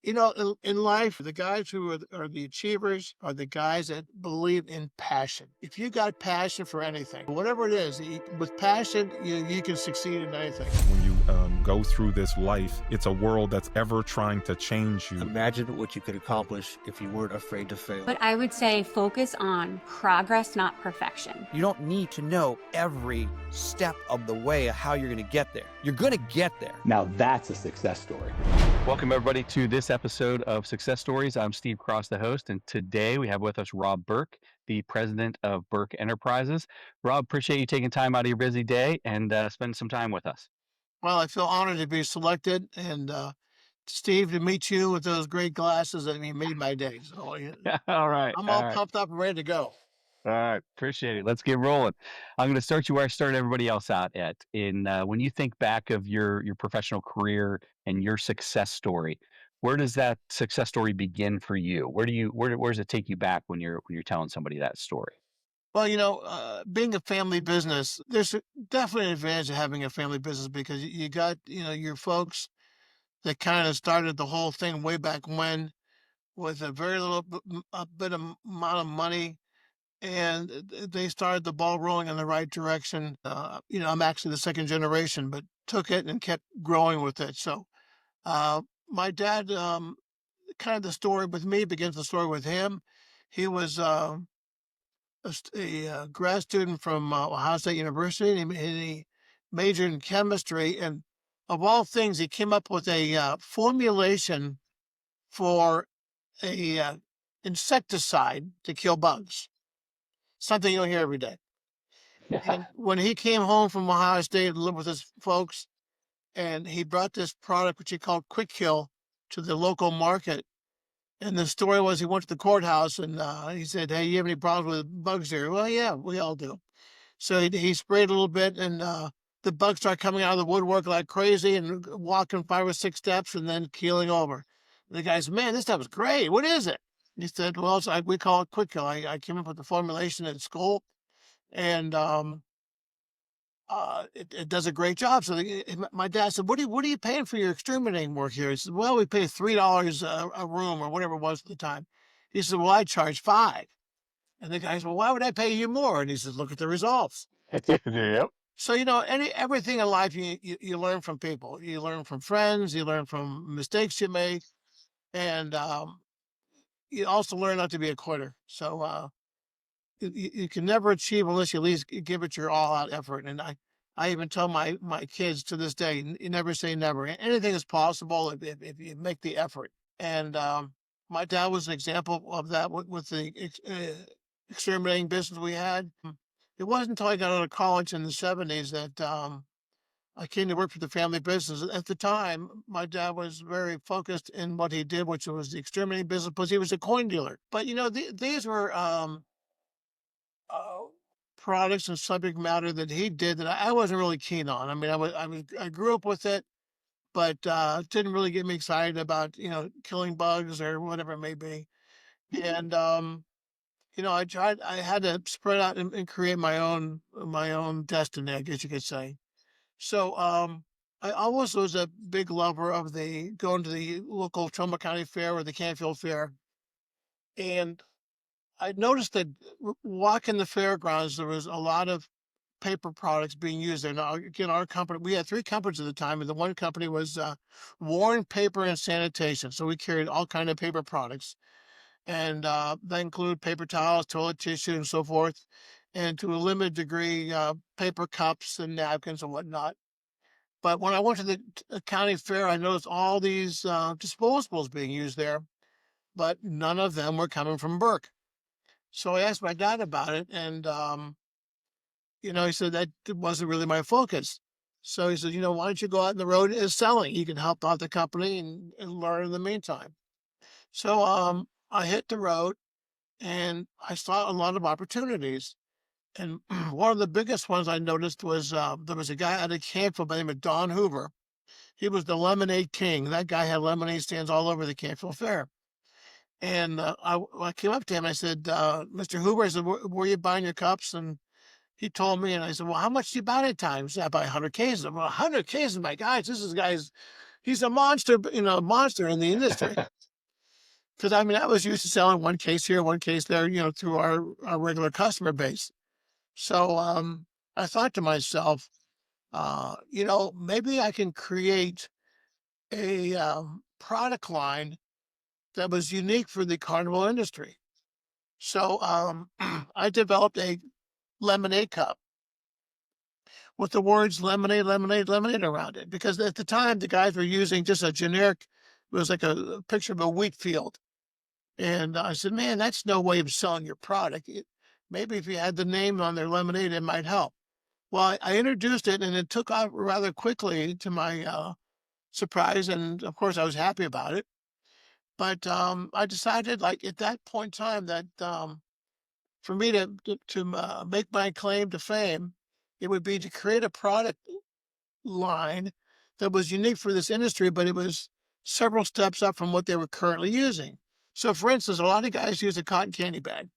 In life, the guys who are the achievers are the guys that believe in passion. If you got passion for anything, whatever it is, with passion, you can succeed in anything. When you go through this life, it's a world that's ever trying to change you. Imagine what you could accomplish if you weren't afraid to fail. But I would say focus on progress, not perfection. You don't need to know every step of the way of how you're going to get there. You're going to get there. Now that's a success story. Welcome everybody to this episode of Success Stories. I'm Steve Cross, the host, and today we have with us Rob Berk, the President of Berk Enterprises. Rob, appreciate you taking time out of your busy day and spending some time with us. Well, I feel honored to be selected, and Steve, to meet you with those great glasses, I mean, made my day. So All right. I'm all pumped up and ready to go. All right, appreciate it. Let's get rolling. I'm going to start you where I started everybody else out at. When you think back of your professional career and your success story, where does that success story begin for you? Where does it take you back when you're telling somebody that story? Well, being a family business, there's definitely an advantage of having a family business because you got your folks that kind of started the whole thing way back when with a very little a bit of amount of money. And they started the ball rolling in the right direction. I'm actually the second generation, but took it and kept growing with it. So my dad, kind of the story with me begins the story with him. He was a grad student from Ohio State University, and he majored in chemistry. And of all things, he came up with a formulation for a insecticide to kill bugs. Something you'll hear every day. And when he came home from Ohio State and lived with his folks, and he brought this product, which he called Quick Kill, to the local market. And the story was he went to the courthouse and he said, "Hey, you have any problems with bugs here?" "Well, yeah, we all do." So he sprayed a little bit, and the bugs start coming out of the woodwork like crazy and walking 5 or 6 steps and then keeling over. And the guy said, "Man, this stuff is great. What is it?" He said, "Well, we call it Quick Kill. I came up with the formulation at school, and it does a great job." So my dad said, what are you paying for your exterminating work here?" He said, "Well, we pay $3 a room," or whatever it was at the time. He said, "Well, I charge 5. And the guy said, "Well, why would I pay you more?" And he said, "Look at the results." Yep. So, everything in life, you learn from people. You learn from friends. You learn from mistakes you make. And you also learn not to be a quitter. So you can never achieve unless you at least give it your all-out effort. And I even tell my kids to this day, you never say never. Anything is possible if you make the effort. And my dad was an example of that with the exterminating business we had. It wasn't until I got out of college in the 70s that I came to work for the family business. At the time, my dad was very focused in what he did, which was the exterminating business, because he was a coin dealer. But, these were products and subject matter that he did that I wasn't really keen on. I mean, I grew up with it, but didn't really get me excited about, killing bugs or whatever it may be. And, I had to spread out and create my own destiny, I guess you could say. So I always was a big lover of going to the local Trumbull County Fair or the Canfield Fair. And I noticed that walking the fairgrounds, there was a lot of paper products being used there. Now, again, our company, we had 3 companies at the time, and the one company was Warren Paper and Sanitation. So we carried all kind of paper products. And that include paper towels, toilet tissue, and so forth. And to a limited degree, paper cups and napkins and whatnot. But when I went to the county fair, I noticed all these disposables being used there, but none of them were coming from Berk. So I asked my dad about it, and, he said that wasn't really my focus. So he said, "Why don't you go out on the road as selling? You can help out the company and learn in the meantime." So I hit the road, and I saw a lot of opportunities. And one of the biggest ones I noticed was there was a guy out of Canfield by the name of Don Hoover. He was the lemonade king. That guy had lemonade stands all over the Canfield Fair. And I came up to him and I said, "Mr. Hoover," I said, where are you buying your cups?" And he told me, and I said, "Well, how much do you buy at a time?" He said, "I buy 100 cases. Well, 100 cases, my guys, this is guys, he's a monster, monster in the industry. Because I mean, I was used to selling one case here, one case there, through our regular customer base. So I thought to myself, maybe I can create a product line that was unique for the carnival industry. So I developed a lemonade cup with the words lemonade, lemonade, lemonade around it. Because at the time, the guys were using just a generic, it was like a picture of a wheat field. And I said, man, that's no way of selling your product. Maybe if you had the name on their lemonade, it might help. Well, I introduced it and it took off rather quickly to my surprise. And of course, I was happy about it. But I decided, like at that point in time, that for me to make my claim to fame, it would be to create a product line that was unique for this industry, but it was several steps up from what they were currently using. So, for instance, a lot of guys use a cotton candy bag,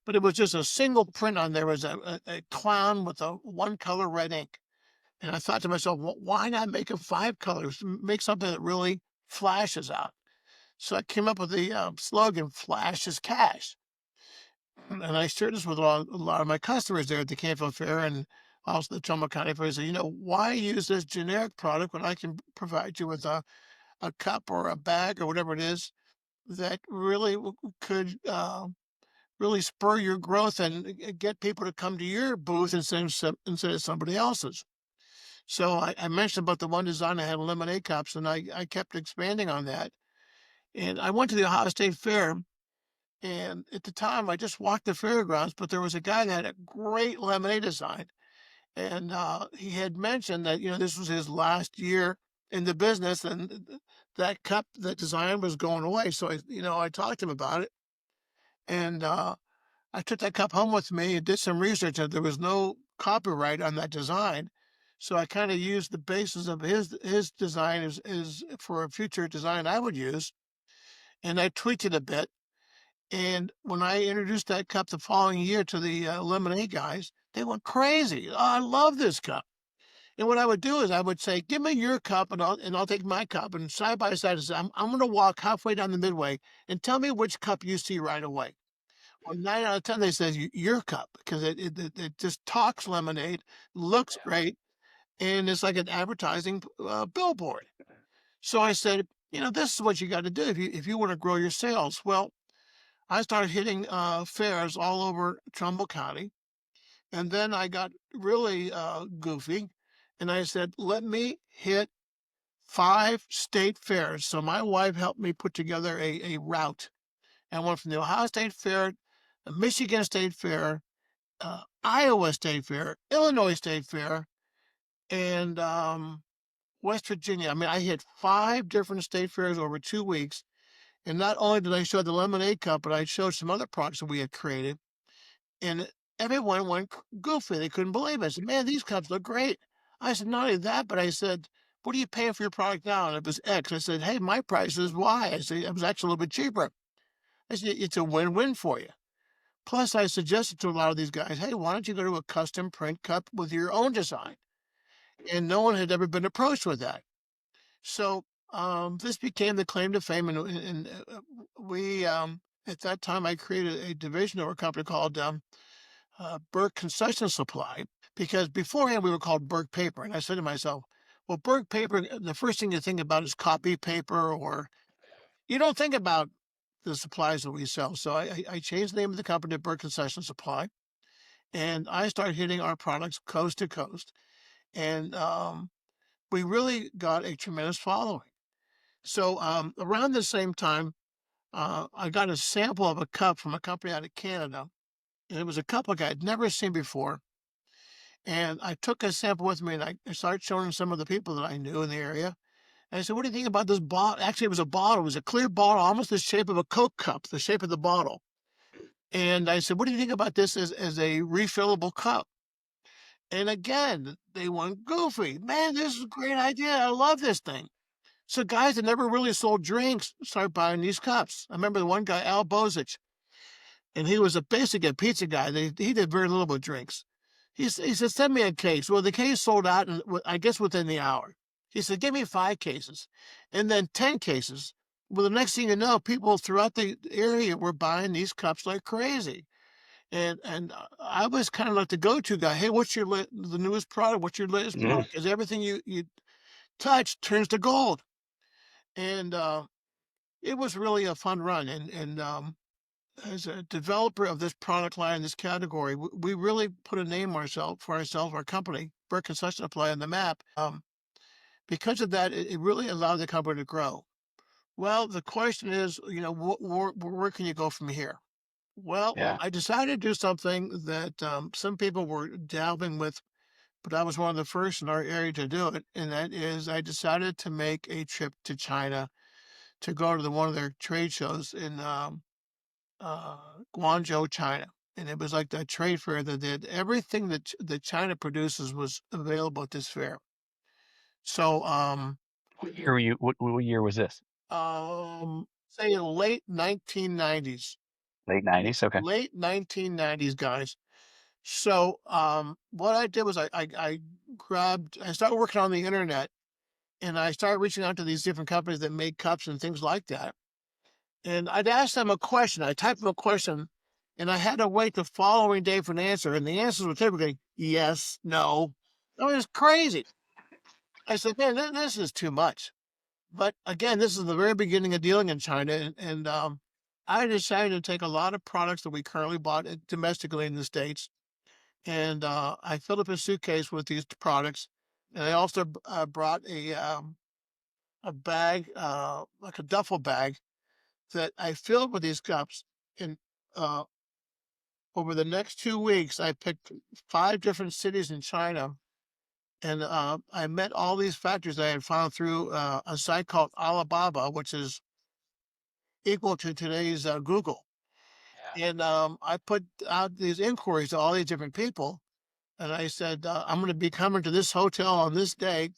but it was just a single print on there was a clown with a one color red ink. And I thought to myself, well, why not make it 5 colors? Make something that really flashes out. So I came up with the slogan, Flash is Cash. And I shared this with a lot of my customers there at the Canfield Fair and also the Trumbull County Fair. I said, why use this generic product when I can provide you with a cup or a bag or whatever it is that really could really spur your growth and get people to come to your booth instead of somebody else's. So I mentioned about the one design I had lemonade cups, and I kept expanding on that. And I went to the Ohio State Fair, and at the time I just walked the fairgrounds, but there was a guy that had a great lemonade design, and he had mentioned that this was his last year in the business, and that design was going away. So I talked to him about it, and I took that cup home with me and did some research, and there was no copyright on that design. So I kind of used the basis of his design as for a future design I would use, and I tweaked it a bit. And when I introduced that cup the following year to the lemonade guys, they went crazy. Oh, I love this cup. And what I would do is I would say, "Give me your cup, and I'll take my cup." And side by side, I'm going to walk halfway down the midway and tell me which cup you see right away. Well, 9 out of 10, they said your cup because it just talks lemonade, looks great, and it's like an advertising billboard. So I said, this is what you got to do if you want to grow your sales. Well, I started hitting fairs all over Trumbull County, and then I got really goofy, and I said, let me hit 5 state fairs. So my wife helped me put together a route. And I went from the Ohio State Fair, the Michigan State Fair, Iowa State Fair, Illinois State Fair, and West Virginia. I mean, I hit 5 different state fairs over 2 weeks. And not only did I show the lemonade cup, but I showed some other products that we had created. And everyone went goofy. They couldn't believe it. I said, man, these cups look great. I said, not only that, but I said, what are you paying for your product now? And it was X. I said, hey, my price is Y. I said, it was actually a little bit cheaper. I said, it's a win-win for you. Plus, I suggested to a lot of these guys, hey, why don't you go to a custom print cup with your own design? And no one had ever been approached with that. So this became the claim to fame. And we, at that time, I created a division of our company called Berk Concession Supply, because beforehand we were called Berk Paper. And I said to myself, well, Berk Paper, the first thing you think about is copy paper, or you don't think about the supplies that we sell. So I changed the name of the company to Berk Concession Supply, and I started hitting our products coast to coast. And we really got a tremendous following. So around the same time, I got a sample of a cup from a company out of Canada. And it was a cup like I had never seen before. And I took a sample with me, and I started showing some of the people that I knew in the area. And I said, what do you think about this bottle? Actually, it was a bottle. It was a clear bottle, almost the shape of a Coke cup, the shape of the bottle. And I said, what do you think about this as a refillable cup? And again, they went goofy. Man, this is a great idea. I love this thing. So guys that never really sold drinks started buying these cups. I remember the one guy, Al Bozich, and he was basically a pizza guy. He did very little with drinks. He said, send me a case. Well, the case sold out, I guess within the hour. He said, "Give me 5 cases," and then 10 cases. Well, the next thing you know, people throughout the area were buying these cups like crazy. And I was kind of like the go-to guy. Hey, what's the newest product? What's your latest Mhm. product? Because everything you touch turns to gold. And it was really a fun run. And as a developer of this product line, this category, we really put a name for ourselves, our company, Berk Concession Supply, on the map. Because of that, it really allowed the company to grow. Well, the question is, where can you go from here? Well, Yeah. I decided to do something that some people were dabbling with, but I was one of the first in our area to do it. And that is, I decided to make a trip to China to go to one of their trade shows in Guangzhou, China. And it was like that trade fair that did everything that China produces was available at this fair. So, What year were you? What year was this? say late 1990s, Late '90s. Okay. late 1990s, guys. So, what I did was I started working on the internet and I started reaching out to these different companies that make cups and things like that. And I'd ask them a question. I typed them a question and I had to wait the following day for an answer. And the answers were typically yes, no. It was crazy. I said, man, this is too much. But again, this is the very beginning of dealing in China. And I decided to take a lot of products that we currently bought domestically in the States. And I filled up a suitcase with these products. And I also brought a bag, like a duffel bag, that I filled with these cups. And uh, over the next 2 weeks, I picked 5 different cities in China. And I met all these factories I had found through a site called Alibaba, which is equal to today's Google. And I put out these inquiries to all these different people. And I said, I'm going to be coming to this hotel on this day.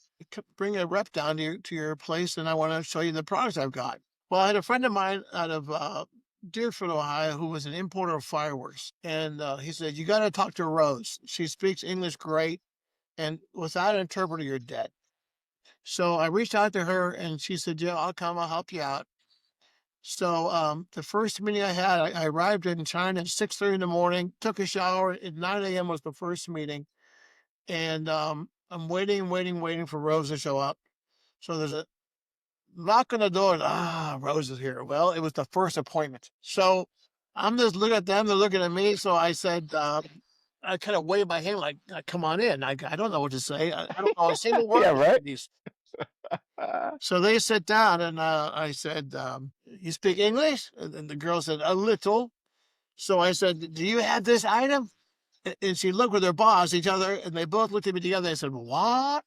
Bring a rep down to your place, and I want to show you the products I've got. Well, I had a friend of mine out of Deerfield, Ohio, who was an importer of fireworks. And he said, you got to talk to Rose. She speaks English great. And without an interpreter, you're dead. So I reached out to her, and she said, yeah, I'll come. I'll help you out. So the first meeting I had, I arrived in China at 6:30 in the morning, took a shower. At 9 a.m. was the first meeting. And I'm waiting for Rose to show up. So there's a knock on the door. And, Rose is here. Well, it was the first appointment. So I'm just looking at them. They're looking at me. So I said, I kind of waved my hand like, come on in. I don't know what to say. I don't know a single word. Yeah. Right. So they sit down and I said, you speak English? And the girl said, a little. So I said, do you have this item? And she looked with her boss, each other, and they both looked at me together. They said, what?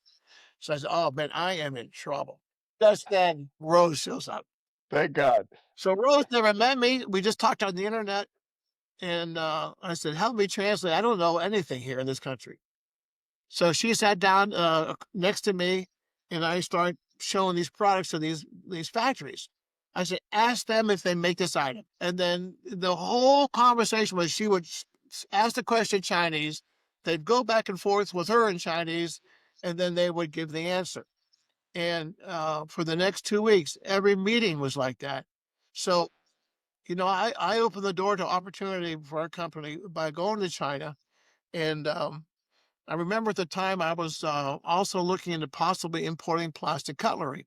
So I said, oh, man, I am in trouble. Just then, Rose shows up. Thank God. So Rose never met me. We just talked on the internet. And I said, help me translate. I don't know anything here in this country. So she sat down next to me, and I started showing these products to these factories. I said, ask them if they make this item. And then the whole conversation was she would ask the question in Chinese, they'd go back and forth with her in Chinese, and then they would give the answer. And for the next 2 weeks, every meeting was like that. So, I opened the door to opportunity for our company by going to China. And I remember at the time I was also looking into possibly importing plastic cutlery,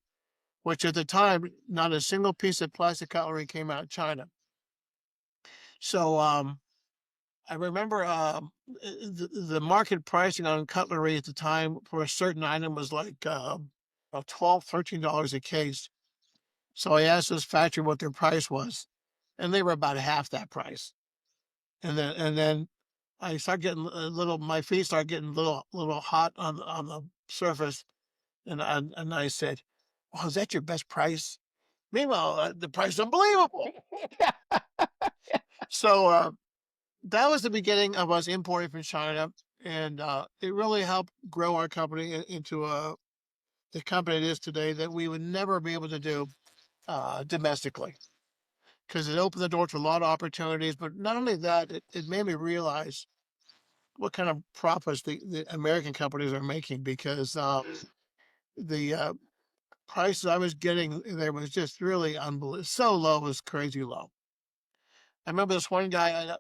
which at the time, not a single piece of plastic cutlery came out of China. So I remember the market pricing on cutlery at the time for a certain item was like $12, $13 a case. So I asked this factory what their price was, and they were about half that price. And then I started getting my feet started getting a little hot on the surface, and I said, "Oh, is that your best price?" Meanwhile, the price is unbelievable. So that was the beginning of us importing from China, and it really helped grow our company into the company it is today that we would never be able to do domestically, because it opened the door to a lot of opportunities. But not only that, it made me realize what kind of profits the American companies are making, because the prices I was getting there was just really unbelievable. So low, it was crazy low. I remember this one guy,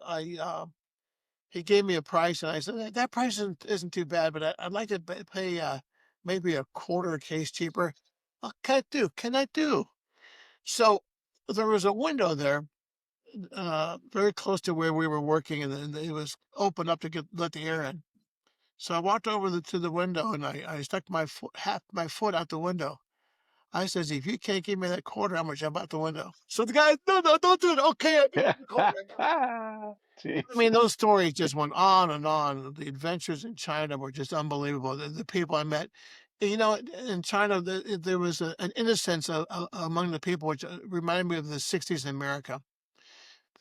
he gave me a price, and I said, that price isn't too bad, but I'd like to pay maybe a quarter a case cheaper. What can I do? Can I do? So there was a window there, very close to where we were working, and it was open up to let the air in. So I walked over to the window, and I stuck my foot, half my foot out the window. I says, if you can't give me that quarter, I'm gonna jump out the window. So the guy, no, don't do it. Okay, I give you the quarter. I Jeez. mean, those stories just went on and on. The adventures in China were just unbelievable. The people I met, you know, in China, there was an innocence among the people, which reminded me of the '60s in America.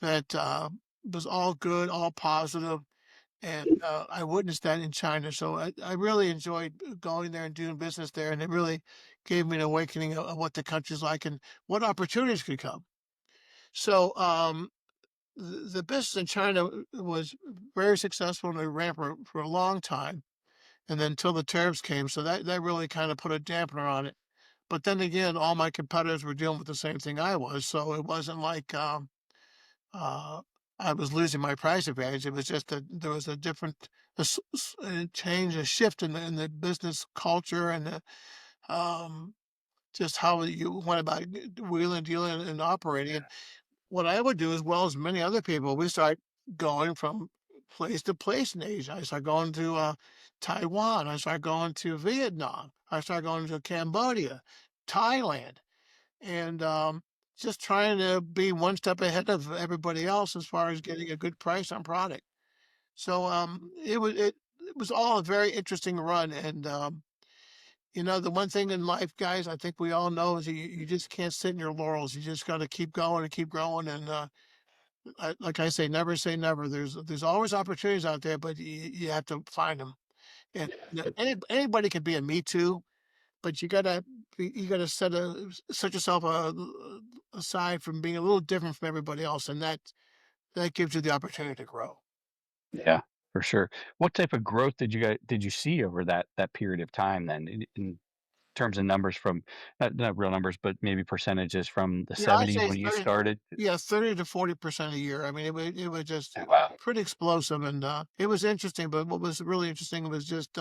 That was all good, all positive, and I witnessed that in China. So I really enjoyed going there and doing business there, and it really gave me an awakening of what the country's like and what opportunities could come. So the business in China was very successful and it ran for a long time, and then until the tariffs came, so that really kind of put a dampener on it. But then again, all my competitors were dealing with the same thing I was, so it wasn't like uh, I was losing my price advantage. It was just that there was a different a change, a shift in the business culture and just how you went about wheeling, dealing, and operating. And what I would do, as well as many other people, we start going from place to place in Asia. I start going to Taiwan. I start going to Vietnam. I start going to Cambodia, Thailand, and just trying to be one step ahead of everybody else as far as getting a good price on product. So it was all a very interesting run, and you know, the one thing in life, guys, I think we all know is you just can't sit in your laurels. You just got to keep going and keep growing. And like I say never. There's always opportunities out there, but you have to find them. And you know, anybody can be a me too, but you gotta set yourself aside from being a little different from everybody else, and that gives you the opportunity to grow. Yeah, for sure. What type of growth did you see over that period of time then in terms of numbers from not real numbers, but maybe percentages from the Yeah, I'd 70s say when you 30, started? yeah, 30 to 40% a year. I mean, it was just Oh, wow. pretty explosive, and it was interesting. But what was really interesting was just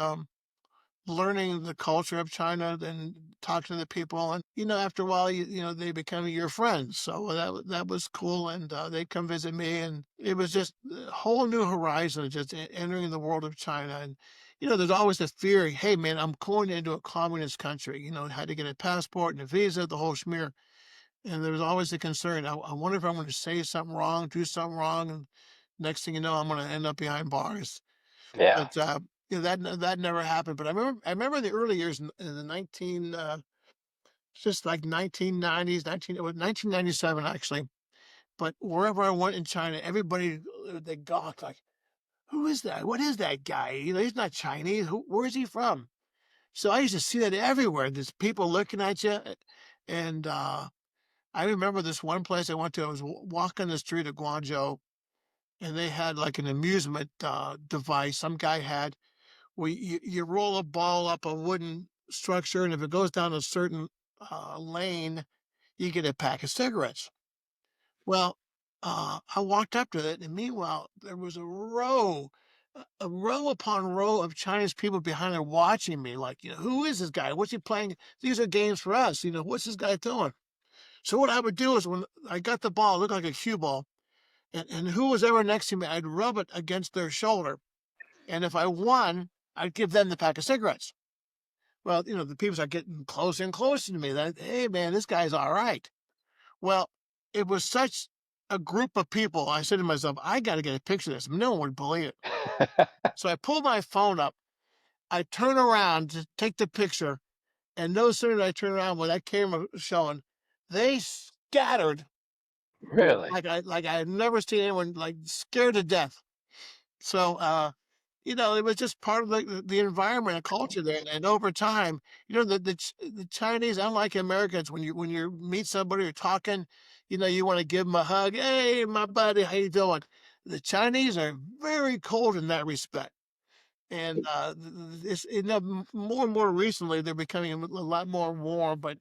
learning the culture of China and talking to the people. And you know, after a while, you know, they become your friends. So that was cool, and they'd come visit me, and it was just a whole new horizon, just entering the world of China. And you know, there's always the fear, hey man, I'm going into a communist country. You know, had to get a passport and a visa, the whole schmear. And there was always the concern. I wonder if I'm going to say something wrong, do something wrong, and next thing you know, I'm going to end up behind bars. Yeah. But you know, that never happened. But I remember in the early years in the 19 just like 1990s, 1997 actually. But wherever I went in China, everybody they gawked like, "Who is that? What is that guy? You know, he's not Chinese. Where is he from?" So I used to see that everywhere. There's people looking at you, and I remember this one place I went to. I was walking the street of Guangzhou, and they had like an amusement device. Some guy had where you roll a ball up a wooden structure, and if it goes down a certain lane, you get a pack of cigarettes. Well, I walked up to it, and meanwhile, there was a row upon row of Chinese people behind there watching me, like, you know, who is this guy? What's he playing? These are games for us. You know, what's this guy doing? So what I would do is when I got the ball, it looked like a cue ball, and who was ever next to me, I'd rub it against their shoulder. And if I won, I'd give them the pack of cigarettes. Well, you know, the people start getting closer and closer to me. That, hey, man, this guy's all right. Well, it was such a group of people. I said to myself, I got to get a picture of this. No one would believe it. So I pulled my phone up. I turn around to take the picture. And no sooner did I turn around when that camera was showing, they scattered Really? like I had never seen anyone like scared to death. So, you know, it was just part of the environment and culture there. And over time, you know, the Chinese, unlike Americans, when you meet somebody or talking, you know, you want to give them a hug. Hey, my buddy, how you doing? The Chinese are very cold in that respect. And it's more and more recently they're becoming a lot more warm. But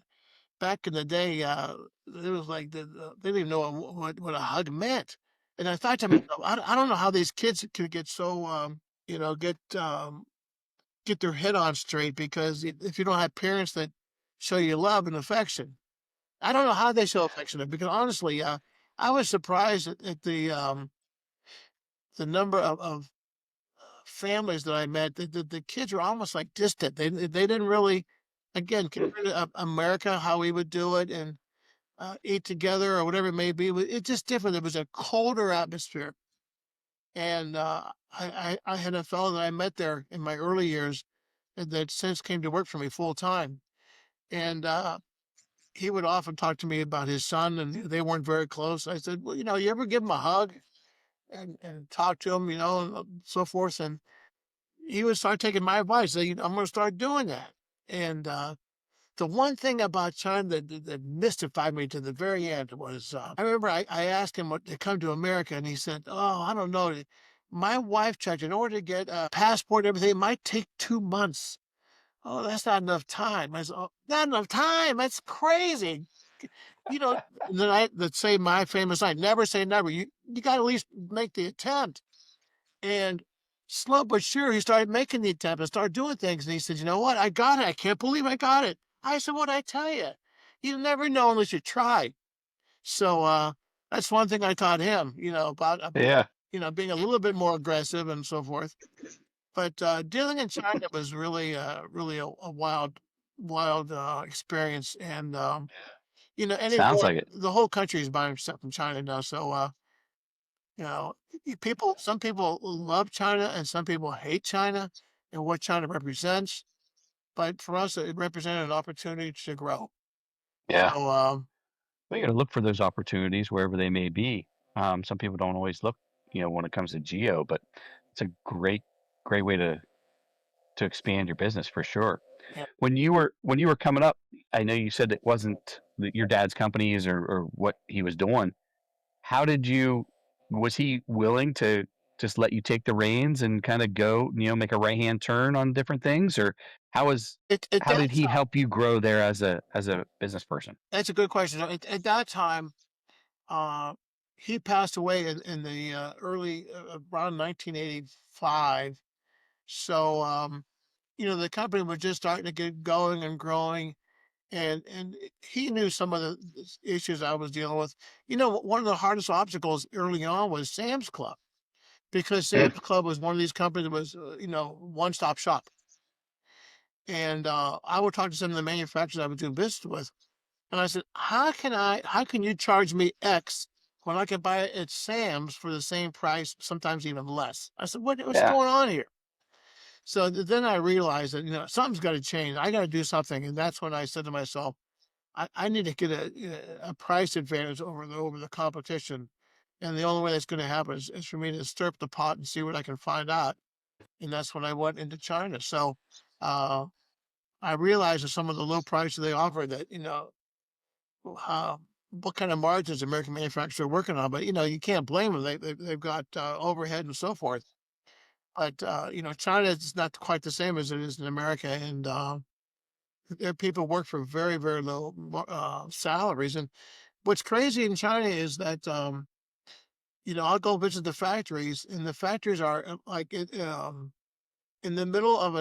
back in the day, it was like they didn't even know what a hug meant. And I thought to myself, I don't know how these kids could get so you know get their head on straight, because if you don't have parents that show you love and affection, I don't know how they show affection. Because honestly, I was surprised at the number of families that I met. The kids were almost like distant. They didn't really, again, compared to America, how we would do it and eat together or whatever it may be. It's just different. There was a colder atmosphere. And I had a fellow that I met there in my early years that since came to work for me full time. And he would often talk to me about his son, and they weren't very close. I said, well, you ever give him a hug and talk to him, and so forth. And he would start taking my advice. Say, I'm going to start doing that. And the one thing about China that mystified me to the very end was, I remember I asked him what to come to America, and he said, "Oh, I don't know. My wife checked in order to get a passport and everything. It might take 2 months. Oh, that's not enough time." I said, "Oh, not enough time? That's crazy." You know, then I that say my famous line, never say never. You got to at least make the attempt. And slow but sure, he started making the attempt and started doing things. And he said, "You know what? I got it. I can't believe I got it." I said, "What'd I tell you? You never know unless you try." So that's one thing I taught him, about Yeah. being a little bit more aggressive and so forth. But dealing in China was really, really a wild experience. And Sounds anymore, like it. the whole country is buying stuff from China now. So some people love China and some people hate China and what China represents. But for us, it represented an opportunity to grow. Yeah. So We got to look for those opportunities wherever they may be. Some people don't always look, when it comes to geo, but it's a great way to expand your business for sure. yeah, When you were coming up, I know you said it wasn't your dad's companies or what he was doing. How did you? Was he willing to just let you take the reins and kind of go, make a right hand turn on different things, or at how that did he time, help you grow there as a business person? that's a good question. At that time, uh, he passed away in the early around 1985. So the company was just starting to get going and growing, and he knew some of the issues I was dealing with. One of the hardest obstacles early on was Sam's Club, because Sam's Club was one of these companies that was one stop shop. And I would talk to some of the manufacturers I would do business with, and I said, how can you charge me X when I can buy it at Sam's for the same price, sometimes even less? I said, what's Yeah. going on here? So then I realized that, something's got to change. I got to do something. And that's when I said to myself, I need to get a price advantage over the competition. And the only way that's going to happen is for me to stir up the pot and see what I can find out. And that's when I went into China. So uh, I realized that some of the low prices they offer, that, uh, what kind of margins American manufacturers are working on. But, you can't blame them. They've got overhead and so forth. But, China is not quite the same as it is in America. And their people work for very, very low salaries. And what's crazy in China is that, I'll go visit the factories, and the factories are in the middle of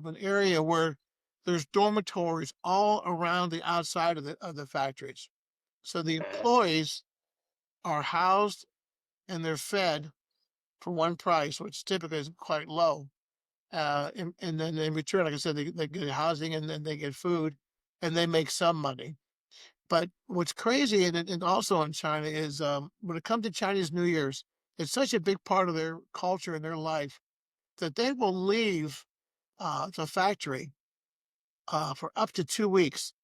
an area where there's dormitories all around the outside of the factories. So the employees are housed and they're fed for one price, which typically is quite low. And then in return, like I said, they get housing and then they get food, and they make some money. But what's crazy, and also in China, is when it comes to Chinese New Year's, it's such a big part of their culture and their life that they will leave the factory for up to 2 weeks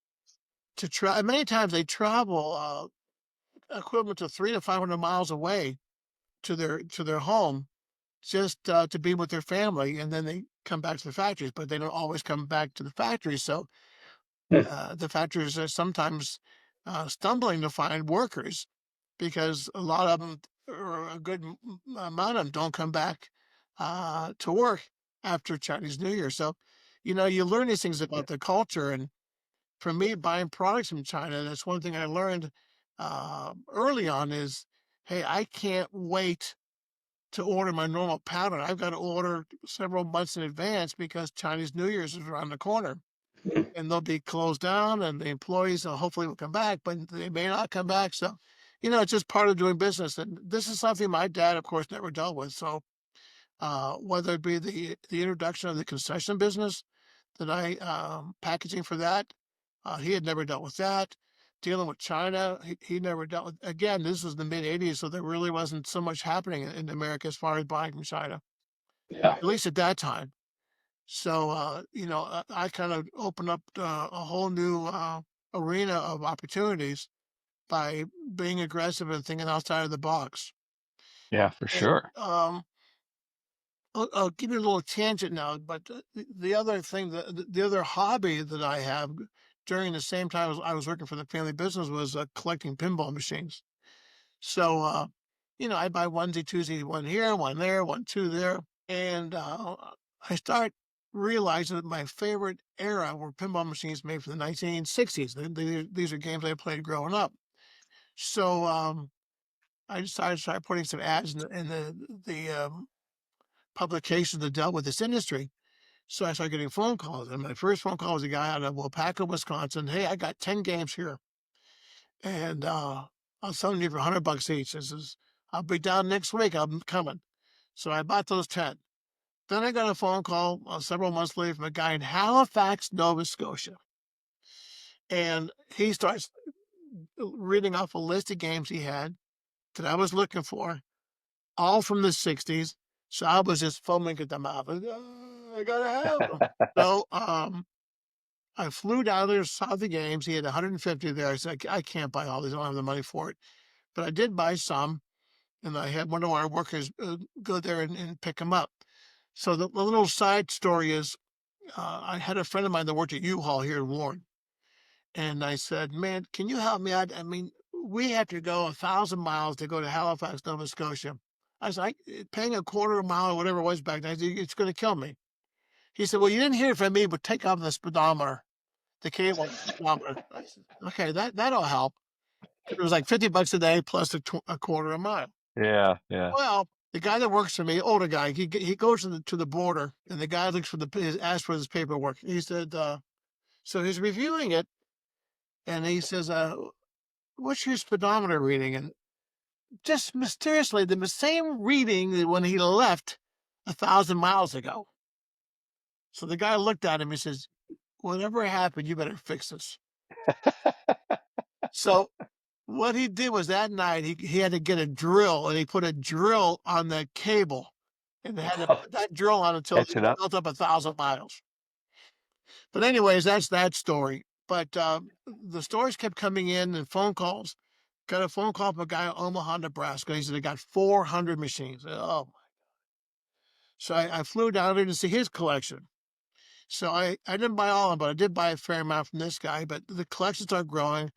to try. Many times they travel equivalent to 300 to 500 miles away to their home, just to be with their family, and then they come back to the factories. But they don't always come back to the factories, so the factories are sometimes stumbling to find workers, because a lot of them, or a good amount of them, don't come back to work after Chinese New Year. So, you learn these things Yeah. about the culture. And for me, buying products from China, that's one thing I learned early on is, hey, I can't wait to order my normal pattern. I've got to order several months in advance because Chinese New Year's is around the corner and they'll be closed down and the employees hopefully will come back, but they may not come back. So, it's just part of doing business. And this is something my dad, of course, never dealt with. So, whether it be the introduction of the concession business that I packaging for that, he had never dealt with that. Dealing with China, he never dealt with. Again, this was the mid '80s, so there really wasn't so much happening in America as far as buying from China, Yeah. at least at that time. So, I kind of opened up a whole new arena of opportunities by being aggressive and thinking outside of the box. Yeah, for And sure. I'll give you a little tangent now, but the other thing, the other hobby that I have during the same time as I was working for the family business was collecting pinball machines. So, I'd buy onesie, twosie, one here, one there, one, two there. And I start realizing that my favorite era were pinball machines made from the 1960s. These are games I played growing up. So I decided to start putting some ads in the publications that dealt with this industry. So I started getting phone calls, and my first phone call was a guy out of Waupaca, Wisconsin. Hey, I got 10 games here, and I'll sell them you for $100 each. This is, I'll be down next week. I'm coming. So I bought those 10. Then I got a phone call several months later from a guy in Halifax, Nova Scotia, and he starts reading off a list of games he had that I was looking for, all from the '60s. So I was just foaming at the mouth. I gotta have them. So I flew down there, saw the games. He had 150 there. I said, I can't buy all these. I don't have the money for it. But I did buy some, and I had one of our workers go there and pick them up. So the little side story is I had a friend of mine that worked at U-Haul here in Warren. And I said, man, can you help me out? I mean, we have to go 1,000 miles to go to Halifax, Nova Scotia. I was like, paying a quarter of a mile or whatever it was back then, I said, it's going to kill me. He said, well, you didn't hear from me, but take off the speedometer, the cable speedometer. I said, okay, that'll help. It was like $50 a day plus a quarter a mile. Yeah, yeah. Well, the guy that works for me, older guy, he goes to the border, and the guy looks for asks for his paperwork. He said, so he's reviewing it, and he says, what's your speedometer reading? And just mysteriously, the same reading that when he left 1,000 miles ago. So the guy looked at him and says, whatever happened, you better fix this. So what he did was that night he had to get a drill, and he put a drill on the cable and had to put that drill on until Catch he it up. built up 1,000 miles. But anyways, that's that story. But the stories kept coming in and phone calls. Got a phone call from a guy in Omaha, Nebraska. He said he got 400 machines. Oh, so I flew down there to see his collection. So I didn't buy all of them, but I did buy a fair amount from this guy. But the collections are growing.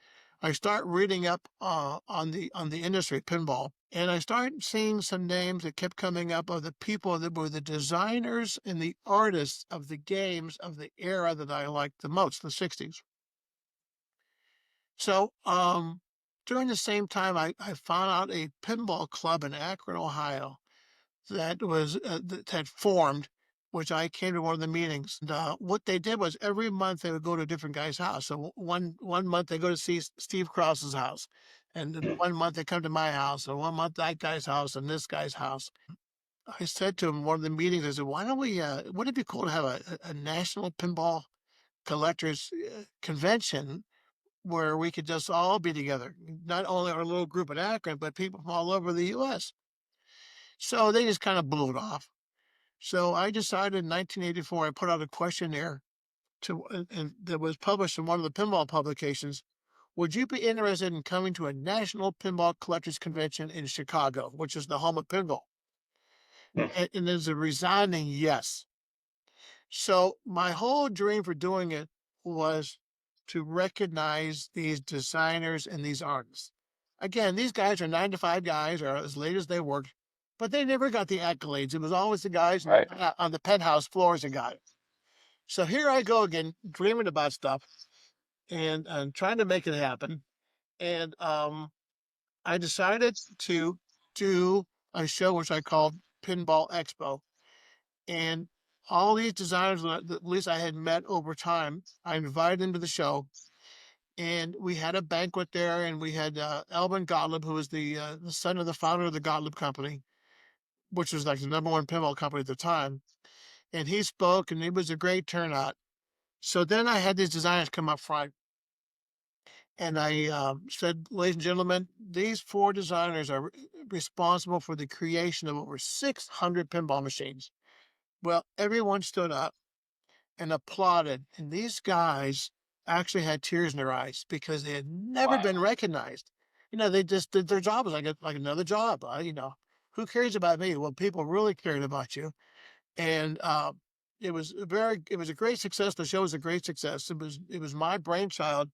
I start reading up on the industry, pinball, and I started seeing some names that kept coming up of the people that were the designers and the artists of the games of the era that I liked the most, the '60s. So during the same time, I found out a pinball club in Akron, Ohio, that had formed, which I came to one of the meetings. And what they did was every month they would go to a different guy's house. So one month they go to see Steve Krause's house, and then one month they come to my house, and one month that guy's house and this guy's house. I said to him one of the meetings, I said, why don't we? Wouldn't it be cool to have a national pinball collectors convention where we could just all be together, not only our little group at Akron, but people from all over the U.S. So they just kind of blew it off. So I decided in 1984, I put out a questionnaire and that was published in one of the pinball publications. Would you be interested in coming to a national pinball collectors convention in Chicago, which is the home of pinball? And there's a resounding yes. So my whole dream for doing it was to recognize these designers and these artists. Again, these guys are 9 to 5 guys, or as late as they work, but they never got the accolades. It was always the guys Right. on the penthouse floors that got it. So here I go again, dreaming about stuff and trying to make it happen. And I decided to do a show which I called Pinball Expo. And all these designers that at least I had met over time, I invited them to the show. And we had a banquet there, and we had Elvin Gottlieb, who was the son of the founder of the Gottlieb Company, which was like the #1 pinball company at the time. And he spoke, and it was a great turnout. So then I had these designers come up front, and I said, "Ladies and gentlemen, these 4 designers are responsible for the creation of over 600 pinball machines." Well, everyone stood up and applauded, and these guys actually had tears in their eyes because they had never been Wow. recognized. They just did their job like another job. Who cares about me? Well, people really cared about you, and it was a great success. The show was a great success. It was my brainchild,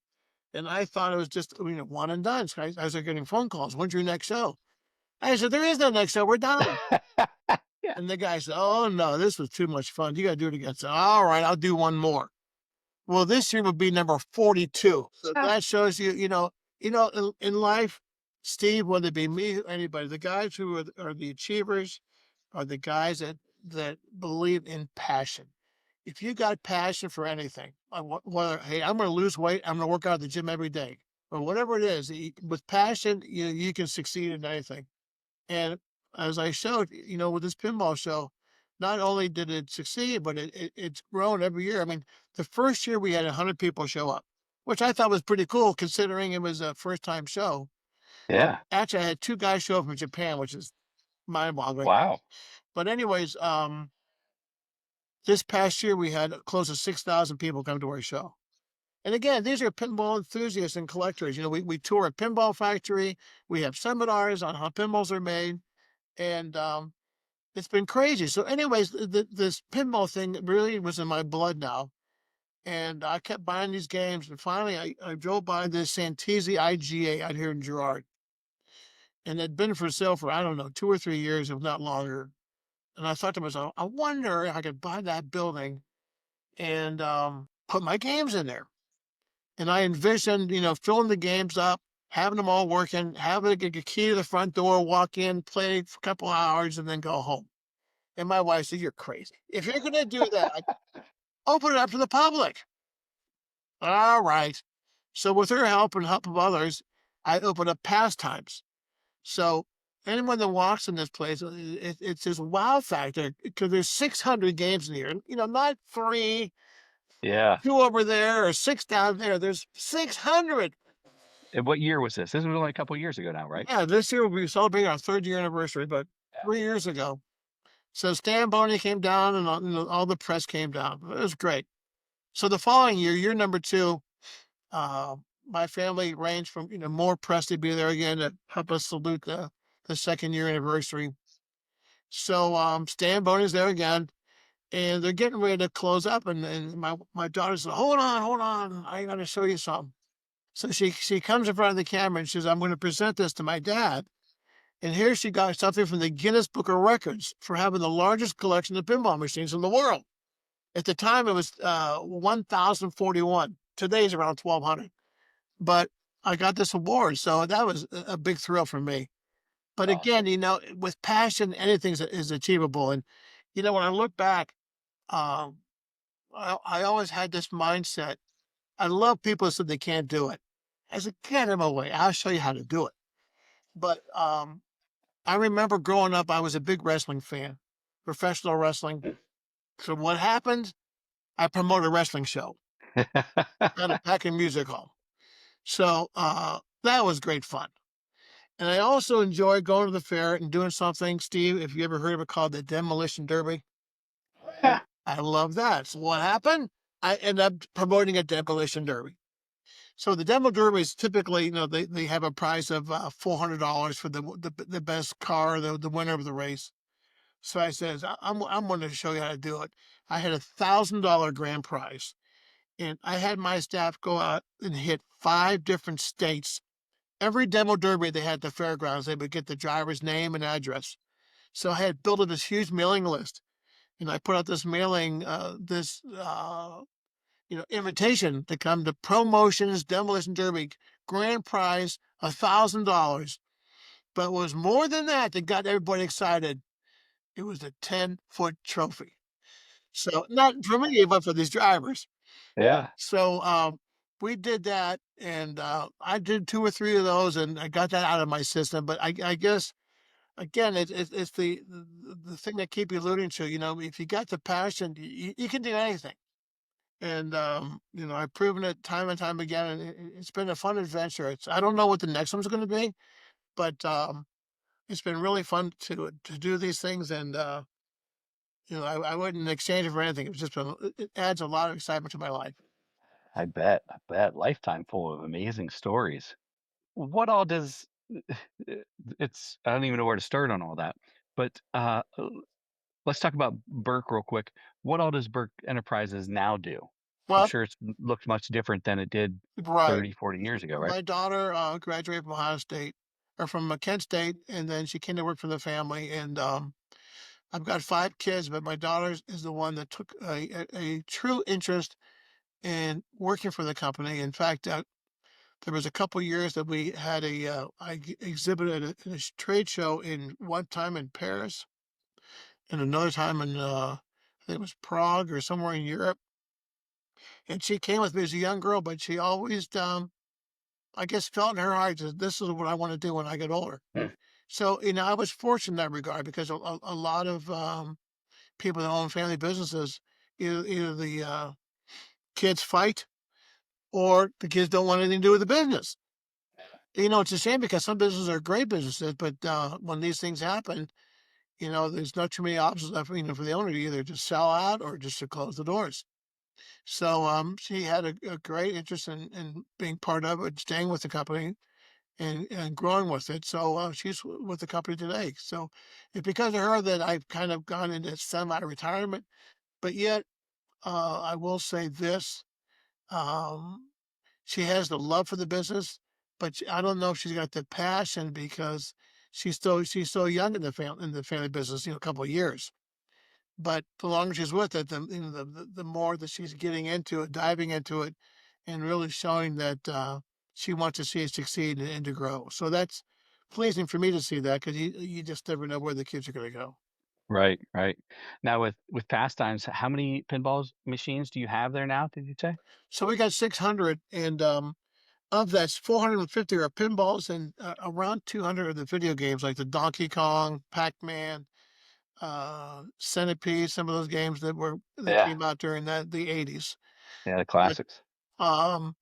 and I thought it was just one and done. So I was getting phone calls. When's your next show? I said, there is no next show. We're done. Yeah. And the guy said, "Oh no, this was too much fun. You got to do it again." So, all right, I'll do one more. Well, this year will be number 42. So that shows you, in life, Steve, whether it be me or anybody, the guys who are the achievers are the guys that believe in passion. If you got passion for anything, whether, hey, I'm going to lose weight, I'm going to work out at the gym every day, or whatever it is, with passion, you can succeed in anything. And as I showed, with this pinball show, not only did it succeed, but it's grown every year. I mean, the first year we had 100 people show up, which I thought was pretty cool considering it was a first time show. Yeah. Actually, I had 2 guys show up from Japan, which is mind boggling. Wow. But anyways, this past year we had close to 6,000 people come to our show. And again, these are pinball enthusiasts and collectors. We tour a pinball factory. We have seminars on how pinballs are made. And it's been crazy. So anyways, this pinball thing really was in my blood now. And I kept buying these games. And finally, I drove by this Santisi IGA out here in Girard. And it had been for sale for, I don't know, 2 or 3 years, if not longer. And I thought to myself, I wonder if I could buy that building and put my games in there. And I envisioned, filling the games up, having them all working, having a key to the front door, walk in, play for a couple hours, and then go home. And my wife said, "You're crazy. If you're going to do that, open it up to the public." All right. So with her help and help of others, I opened up Pastimes. So anyone that walks in this place, it's this wow factor because there's 600 games in here. Not 3, Yeah. 2 over there, or 6 down there. There's 600. And what year was this? This was only a couple of years ago now, right? Yeah, this year we'll be celebrating our 3rd year anniversary, but 3 years ago. So Stan Boney came down and all the press came down. It was great. So the following year number 2, my family arranged for more press to be there again to help us salute the 2nd year anniversary. So Stan Boney's there again, and they're getting ready to close up, and my daughter said, hold on, I got to show you something. So she comes in front of the camera and she says, "I'm going to present this to my dad." And here she got something from the Guinness Book of Records for having the largest collection of pinball machines in the world. At the time, it was 1,041. Today's around 1,200. But I got this award, so that was a big thrill for me. But again, Awesome. with passion, anything is achievable. And when I look back, um, I always had this mindset. I love people that said they can't do it. I said, "Get in my way. I'll show you how to do it." But I remember growing up, I was a big wrestling fan, professional wrestling. So what happened? I promoted a wrestling show at a Peckin Music Hall. So that was great fun. And I also enjoyed going to the fair and doing something, Steve, if you ever heard of it, called the Demolition Derby. I love that. So what happened? I ended up promoting a Demolition Derby. So the Demo Derby is typically, they have a prize of $400 for the best car, the winner of the race. So I says, I'm going to show you how to do it. I had $1,000 grand prize, and I had my staff go out and hit 5 different states. Every demo derby they had at the fairgrounds, they would get the driver's name and address. So I had built up this huge mailing list, and I put out this mailing, invitation to come to Promotions Demolition Derby, grand prize, $1,000. But what was more than that got everybody excited. It was a 10-foot trophy. So not for me, but for these drivers. Yeah. So we did that, and I did 2 or 3 of those, and I got that out of my system. But I guess again, it's the thing that keep you alluding to. If you got the passion, you can do anything. And I've proven it time and time again, and it's been a fun adventure. I don't know what the next one's going to be, but it's been really fun to do these things, and I wouldn't exchange it for anything. It adds a lot of excitement to my life. I bet. I bet. Lifetime full of amazing stories. What all does it's I don't even know where to start on all that. But let's talk about Berk real quick. What all does Berk Enterprises now do? I'm Well, sure it's looked much different than it did right. 30, 40 years ago, right? My daughter graduated from Ohio State, or from Kent State, and then she came to work for the family. And I've got 5 kids, but my daughter is the one that took a true interest in working for the company. In fact, there was a couple years that we had exhibited at a trade show in one time in Paris, and another time in I think it was Prague or somewhere in Europe. And she came with me as a young girl, but she always, I guess, felt in her heart that this is what I want to do when I get older. Mm. So, I was fortunate in that regard, because a lot of people that own family businesses, either the kids fight, or the kids don't want anything to do with the business. It's a shame, because some businesses are great businesses, but when these things happen, there's not too many options left, for the owner to either just sell out or just to close the doors. So she had a great interest in being part of it, staying with the company, and growing with it. So she's with the company today. So it's because of her that I've kind of gone into semi-retirement. But yet, I will say this: um, she has the love for the business, but I don't know if she's got the passion, because she's so young in the family business. A couple of years. But the longer she's with it, the more that she's getting into it, diving into it, and really showing that she wants to see it succeed, and to grow. So that's pleasing for me to see that, because you just never know where the kids are going to go. Right, right. Now with Pastimes, how many pinballs machines do you have there now, did you say? So we got 600, and of that, 450 are pinballs, and around 200 are the video games, like the Donkey Kong, Pac-Man, Centipede, some of those games that Yeah. came out during the 80s. Yeah, the But classics. um,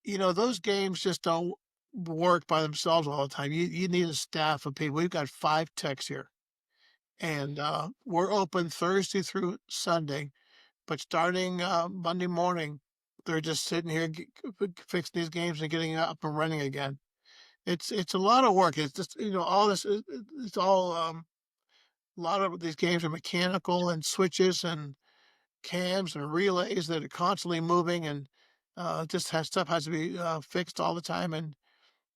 those games just don't work by themselves all the time. You need a staff of people. We've got 5 techs here, and we're open Thursday through Sunday. But starting Monday morning, they're just sitting here fixing these games and getting up and running again. It's a lot of work. It's just all this. It's all a lot of these games are mechanical, and switches and cams and relays that are constantly moving, and stuff has to be fixed all the time, and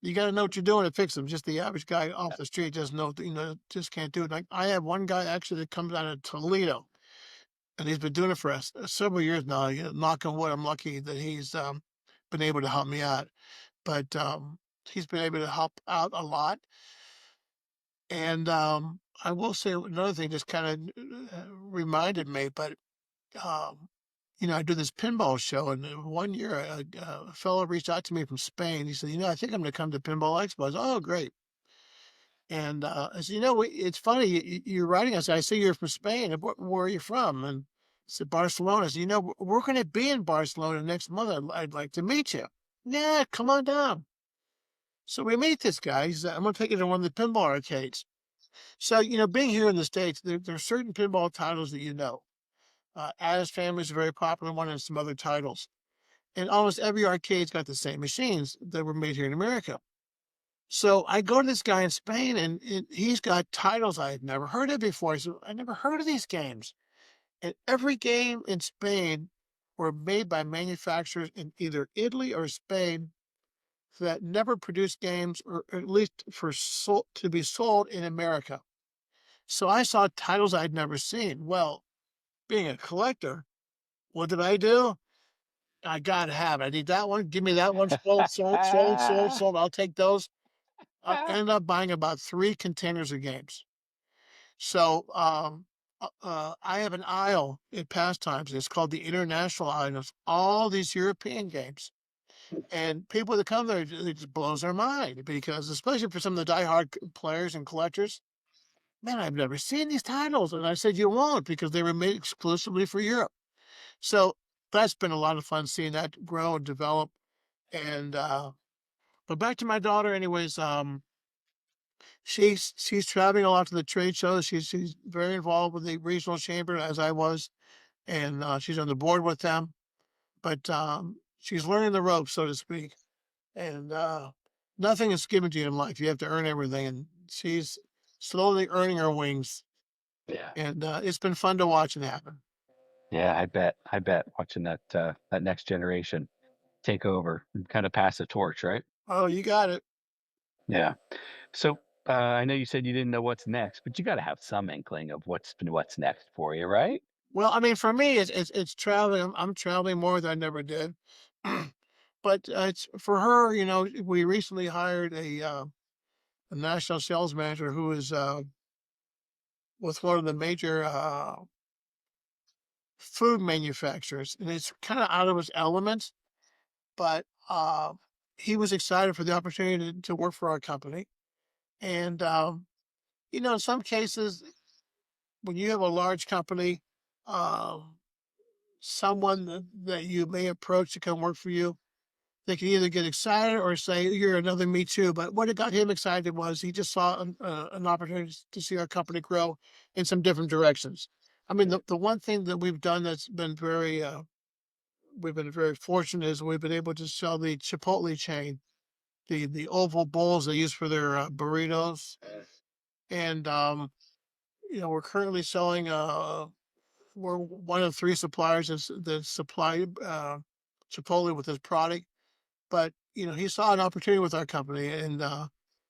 you got to know what you're doing to fix them. Just the average guy off the street doesn't know, just can't do it. Like, I have one guy actually that comes out of Toledo, and he's been doing it for us several years now. Knock on wood, I'm lucky that he's been able to help me out. But he's been able to help out a lot. And I will say another thing just kind of reminded me, but um, I do this pinball show, and one year a fellow reached out to me from Spain. He said, I think I'm going to come to Pinball Expo. I said, oh, great. And I said, it's funny, you're writing us. I see you're from Spain. And where are you from? And I said, Barcelona. I said, we're going to be in Barcelona next month. I'd like to meet you. Yeah, come on down. So we meet this guy. He said, I'm going to take you to one of the pinball arcades. So, being here in the States, there are certain pinball titles that Addams Family is a very popular one, and some other titles. And almost every arcade's got the same machines that were made here in America. So I go to this guy in Spain, and he's got titles I had never heard of before. I said, I never heard of these games. And every game in Spain were made by manufacturers in either Italy or Spain that never produced games, or at least to be sold in America. So I saw titles I'd never seen. Well, being a collector, what did I do? I gotta have it. I need that one. Give me that one. Sold, sold, sold, sold, sold. I'll take those. I ended up buying about 3 containers of games. So I have an aisle at Pastimes. It's called the International Aisle. And it's all these European games. And people that come there, it just blows their mind because, especially for some of the diehard players and collectors, man, I've never seen these titles. And I said, you won't because they were made exclusively for Europe. So that's been a lot of fun seeing that grow and develop. And, but back to my daughter, anyways, she's traveling a lot to the trade shows. She's very involved with the regional chamber as I was, and she's on the board with them. But she's learning the ropes, so to speak. And nothing is given to you in life. You have to earn everything, and she's slowly earning her wings. Yeah. And it's been fun to watch it happen. Yeah, I bet. I bet watching that next generation take over and kind of pass the torch, right? Oh, you got it. Yeah. So I know you said you didn't know what's next, but you got to have some inkling of what's next for you, right? Well, I mean, for me, it's traveling. I'm traveling more than I never did. But it's for her. You know, we recently hired a national sales manager who is with one of the major food manufacturers, and it's kind of out of his element. But he was excited for the opportunity to work for our company, and you know, in some cases, when you have a large company, um, someone that you may approach to come work for you, they can either get excited or say, "You're another me too." But what got him excited was he just saw an opportunity to see our company grow in some different directions. I mean, the one thing that we've done that's been we've been very fortunate is we've been able to sell the Chipotle chain, the oval bowls they use for their burritos, and you know, we're currently selling. We're one of 3 suppliers that supply Chipotle with this product. But, you know, he saw an opportunity with our company, and,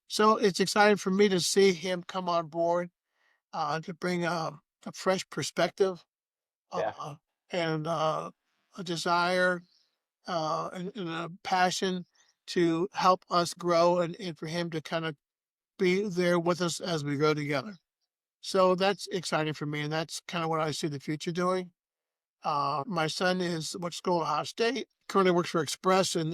so it's exciting for me to see him come on board, to bring a fresh perspective, Yeah. uh, and, a desire, and a passion to help us grow and for him to kinda be there with us as we grow together. So that's exciting for me, and that's kinda what I see the future doing. My son is what's school at Ohio State, currently works for Express in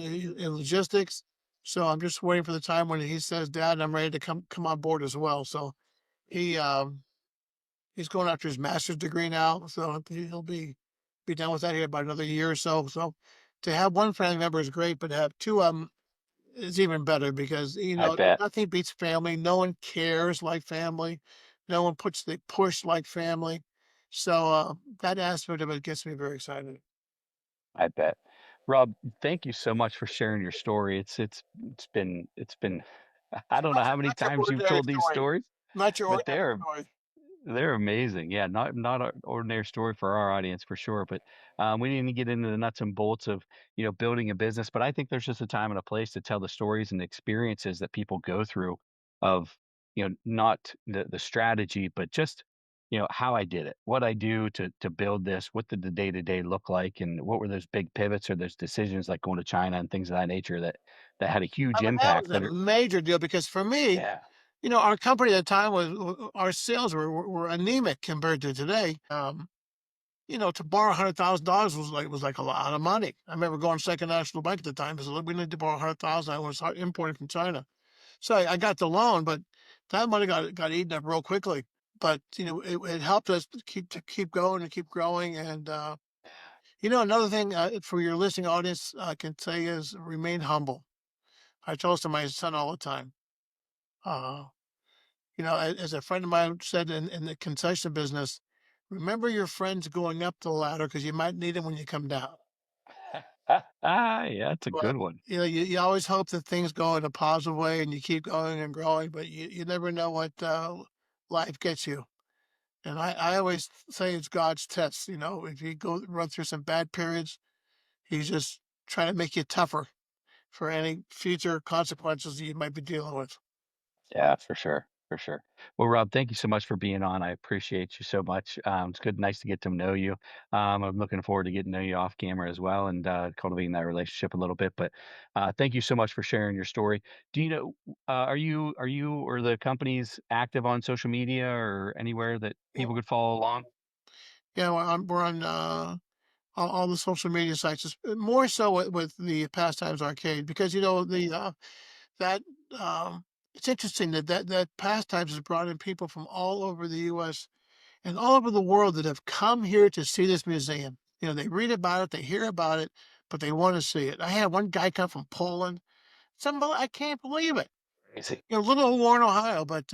logistics. So I'm just waiting for the time when he says, "Dad, I'm ready to come on board as well." So he he's going after his master's degree now, so he'll be done with that here about another year or so. So to have one family member is great, but to have two of them is even better because you I know bet. nothing beats family. No one cares like family. No one puts the push like family. So that aspect of it gets me very excited. I bet. Rob, thank you so much for sharing your story. It's been I don't know how many Not your times you've ordinary told these story. stories, Not your but ordinary they're story. they're amazing. Yeah, not an ordinary story for our audience for sure. But we didn't get into the nuts and bolts of building a business. But I think there's just a time and a place to tell the stories and the experiences that people go through of not the strategy, but just how I did it, what I do to build this, what did the day to day look like, and what were those big pivots or those decisions like going to China and things of that nature that had a I huge mean, that impact. was a major deal because for me, Yeah, you know, our company at the time our sales were anemic compared to today. You know, to borrow $100,000 was like a lot of money. I remember going to Second National Bank at the time and said, "Look, we need to borrow 100,000. I was importing from China." So I got the loan, but that money got eaten up real quickly. But you know, it helped us to keep going and keep growing. And you know, another thing for your listening audience, I can say is remain humble. I tell this to my son all the time. Uh, you know, as a friend of mine said in the concession business, remember your friends going up the ladder because you might need them when you come down. yeah, that's a But good one. you know, you always hope that things go in a positive way and you keep going and growing, but you never know what life gets you. And I always say it's God's test. You know, if you go run through some bad periods, He's just trying to make you tougher for any future consequences that you might be dealing with. Yeah, for sure. For sure. Well, Rob, thank you so much for being on. I appreciate you so much. It's good, nice to get to know you. I'm looking forward to getting to know you off camera as well and cultivating that relationship a little bit. But thank you so much for sharing your story. Do you know, are you or the companies active on social media or anywhere that Well, people could follow along? yeah, we're on all the social media sites, more so with the Pastimes Arcade because that it's interesting that Pastimes has brought in people from all over the U.S. and all over the world that have come here to see this museum. They read about it, they hear about it, but they want to see it. I had one guy come from Poland. I can't believe it. Crazy. Little Warren, Ohio, but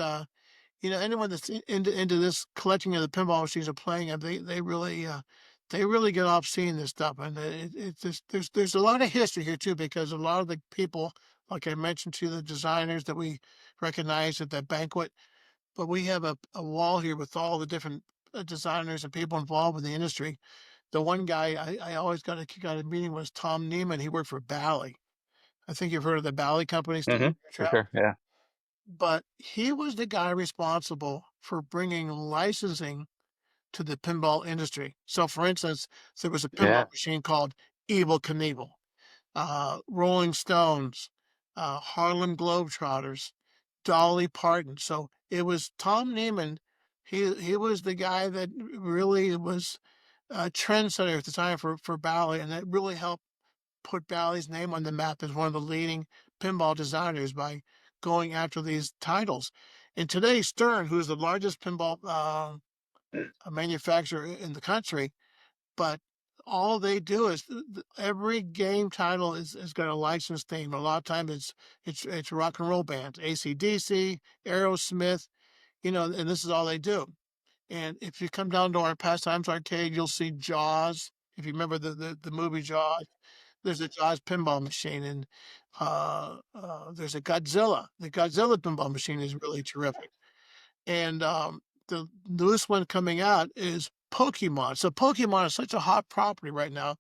anyone that's into this collecting of the pinball machines or playing them, they really get off seeing this stuff, and it's just, there's a lot of history here too because a lot of the people, like I mentioned to you, the designers that we recognized at that banquet, but we have a wall here with all the different designers and people involved with the industry. The one guy I always got a kick out of meeting was Tom Neiman. He worked for Bally. I think you've heard of the Bally company, Hmm. Steve. For sure. Yeah. But he was the guy responsible for bringing licensing to the pinball industry. So, for instance, there was a pinball Yeah. machine called Evel Knievel, Rolling Stones, Harlem Globetrotters, Dolly Parton. So it was Tom Neiman. He was the guy that really was a trendsetter at the time for Bally, and that really helped put Bally's name on the map as one of the leading pinball designers by going after these titles. And today, Stern, who's the largest pinball manufacturer in the country, but all they do is every game title is got a licensed theme. A lot of times it's rock and roll bands, AC/DC, Aerosmith, and this is all they do. And if you come down to our Pastimes Arcade, you'll see Jaws. If you remember the movie Jaws, there's a Jaws pinball machine, and there's a Godzilla. The Godzilla pinball machine is really terrific. And the newest one coming out is Pokemon. So Pokemon is such a hot property right now.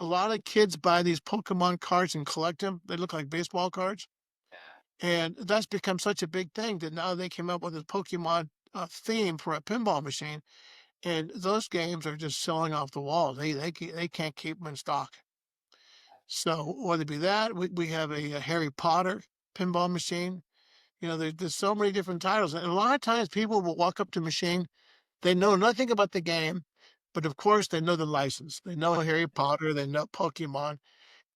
A lot of kids buy these Pokemon cards and collect them. They look like baseball cards. And that's become such a big thing that now they came up with a Pokemon theme for a pinball machine. And those games are just selling off the wall. They can't keep them in stock. So whether it be that, we have a Harry Potter pinball machine. There's so many different titles. And a lot of times people will walk up to a machine, they know nothing about the game, but of course they know the license. They know Harry Potter, they know Pokemon.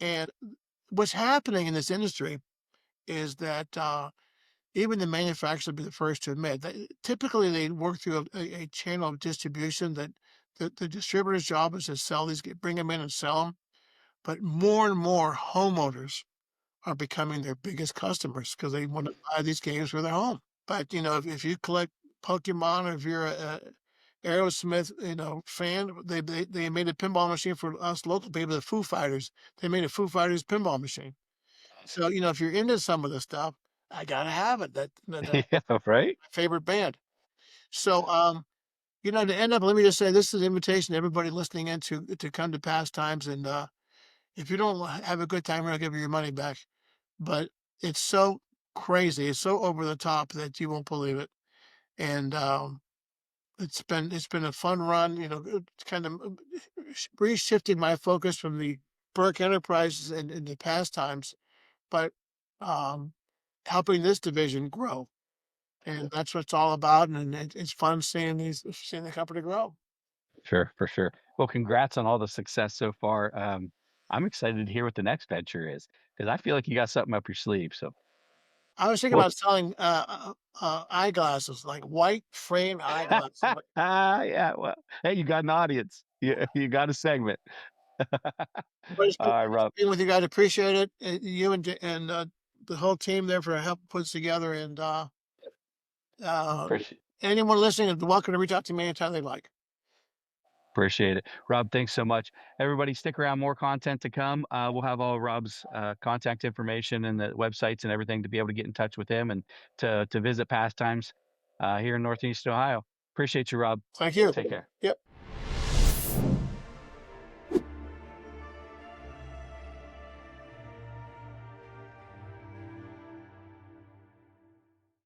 And what's happening in this industry is that even the manufacturers will be the first to admit that typically they work through a channel of distribution that the distributor's job is to sell these, bring them in and sell them. But more and more homeowners are becoming their biggest customers because they want to buy these games for their home. But if you collect Pokemon or if you're a Aerosmith, fan, they made a pinball machine for us local people, the Foo Fighters. They made a Foo Fighters pinball machine. So if you're into some of the stuff, I gotta have it. That's my Yeah. Right. favorite band. So to end up, let me just say this is an invitation to everybody listening in to come to Pastimes, and if you don't have a good time, we're gonna give you your money back. But it's so crazy, it's so over the top that you won't believe it. And it's been a fun run, it's kind of reshifting my focus from the Berk Enterprises and the Pastimes, but um, helping this division grow. And that's what it's all about. And it's fun seeing the company grow. Sure, for sure. Well, congrats on all the success so far. I'm excited to hear what the next venture is because I feel like you got something up your sleeve. So, I was thinking well, about selling eyeglasses, like white frame eyeglasses. yeah. Well, hey, you got an audience. You got a segment. But it's All been right, great Rob. being with you guys. Appreciate it. You and the whole team there for helping put this together. And uh, Appreciate anyone listening is welcome to reach out to me anytime they like. appreciate it, Rob. Thanks so much, everybody. Stick around. More content to come. We'll have all Rob's contact information and the websites and everything to be able to get in touch with him and to visit Pastimes here in Northeast Ohio. Appreciate you, Rob. Thank you. Take care. Yep.